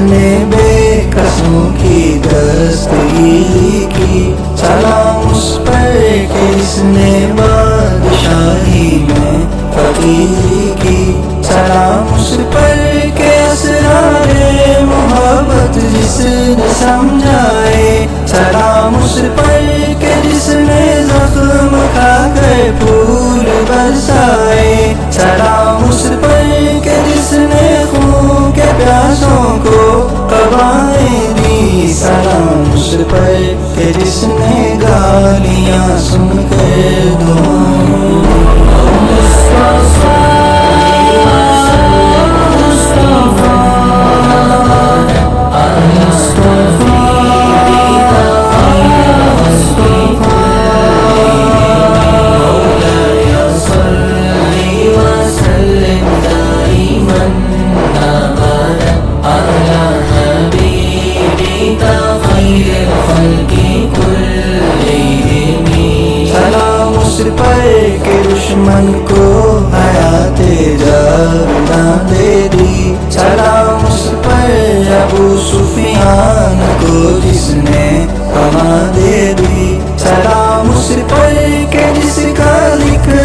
نے بے قصوں کی دستگیری کی، سلام اس پر کہ جس نے بادشاہی میں فقیری کی، سلام اس پر کہ اسرار محبت جس نے سمجھائے، سلام اس پر کہ جس نے زخم کھا کر پھول برسائے، سلام اس پر کہ جس نے خون کے پیاسوں کو قبائیں دی، سلام اس پر کہ جس نے گالیاں سن کر دعائیں دشمن کو حیات جاوداں دے دی، سلام اس پر ابو سفیان کو جس نے پناہ دے دی، سلام اس پر کہ جس کا ذکر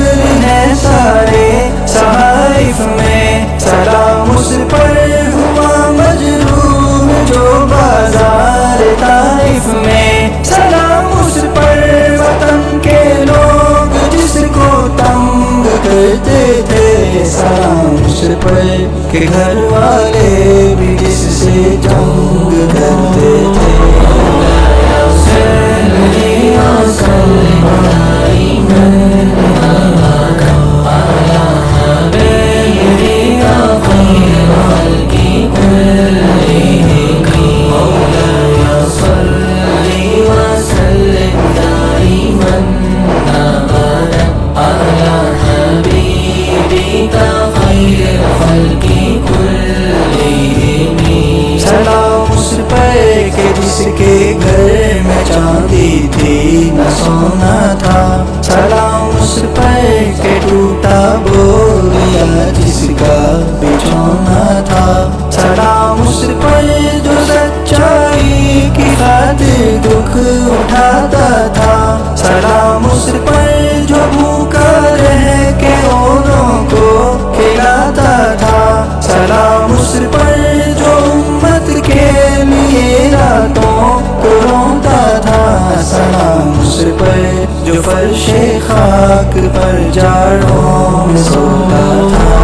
ہے سارے صحائف میں، سلام اس پر ہوا مجروح جو بازار طائف میں، سلام اس پر وطن کے لوگ جس کو تنگ کرتے تھے، سلام اس پر کہ گھر والے بھی جس سے جنگ کرتے تھے۔ سلام اس پر کہ جس کے گھر میں چاندی تھی نہ سونا تھا، سلام اس پر کہ ٹوٹا بوریا جس کا بچھونا تھا، سلام اس پر جو سچائی کی خاطر دکھ اٹھاتا تھا، سلام اس پر جو بھوکا رہ کے اوروں کو کھلاتا تھا، سلام اس پر جو امت کے لیے راتوں کو روتا تھا، سلام اس پر جو فرش خاک پر جاڑوں میں سوتا تھا۔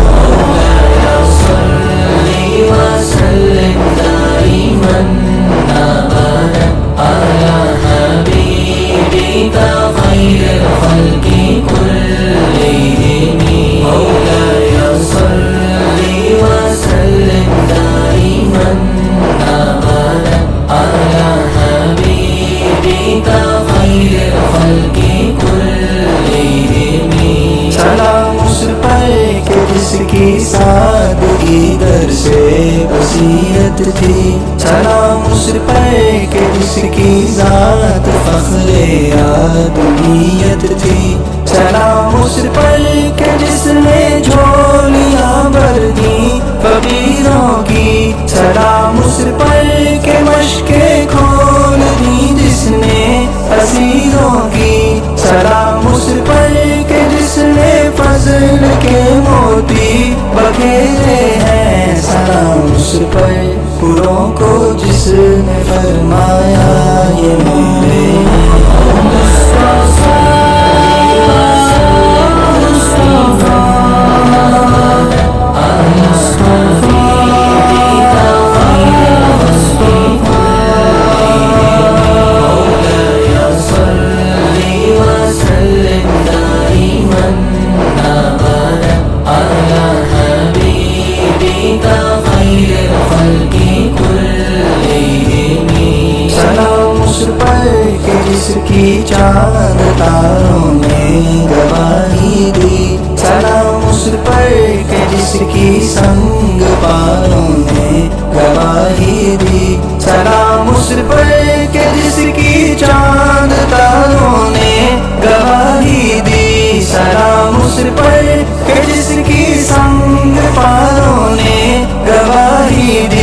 سلام اس پر کہ جس کی سادگی در سے بصیرت تھی، سلام اس پر کہ جس کی ذات فخر آدمیت تھی، سلام اس پر کہ جس نے جھولیاں بھر دیں فقیروں کی، سلام اس پر کہ مشکیں کھول دیں جس نے اسیروں کی، سلام اس پر کہ جس نے فضل کے موتی بکھیرے ہیں، سلام اس پر پوروں کو جس نے فرمایا یہ میرے ہیں۔ پر کہ جس کی سنگ پاروں نے گواہی دی، سلام اس پر کہ جس کی چاند تاروں نے گواہی دی، سلام اس پر کہ جس کی سنگ پاروں نے گواہی دی۔